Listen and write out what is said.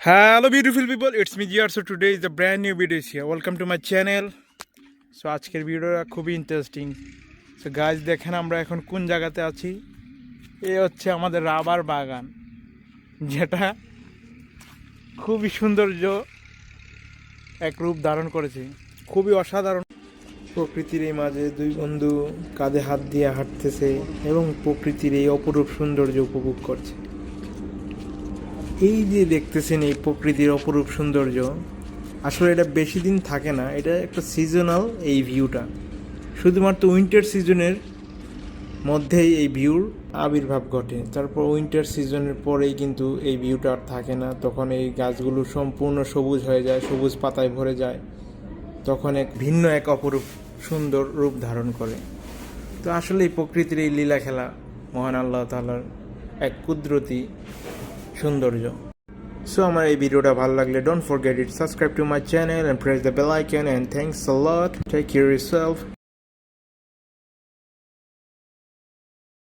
Hello beautiful people, it's me Jiyar. So today is a brand new video here. Welcome to my channel. So আজকের ভিডিওটা খুবই interesting. So guys দেখেন আমরা এখন কোন জায়গাতে আছি। এই হচ্ছে আমাদের রাবার বাগান, যেটা খুবই সৌন্দর্য এক রূপ ধারণ করেছে, খুবই অসাধারণ। প্রকৃতির এই মাঝে দুই বন্ধু কাঁধে হাত দিয়ে হাঁটতেছে এবং প্রকৃতির এই অপরূপ সৌন্দর্য উপভোগ করছে। এই যে দেখতেছেন এই প্রকৃতির অপরূপ সৌন্দর্য, আসলে এটা বেশি দিন থাকে না, এটা একটা সিজনাল এই ভিউটা। শুধুমাত্র উইন্টার সিজনের মধ্যেই এই ভিউর আবির্ভাব ঘটে, তারপর উইন্টার সিজনের পরেই কিন্তু এই ভিউটা আর থাকে না। তখন এই গাছগুলো সম্পূর্ণ সবুজ হয়ে যায়, সবুজ পাতায় ভরে যায়, তখন এক ভিন্ন এক অপরূপ সুন্দর রূপ ধারণ করে। তো আসলে এই প্রকৃতির এই লীলা খেলা মহান আল্লাহ তাআলার এক কুদরতি সৌন্দর্য। সো আমার এই ভিডিওটা ভালো লাগলে don't forget it subscribe to my channel and press the bell icon and thanks a lot. Take care yourself.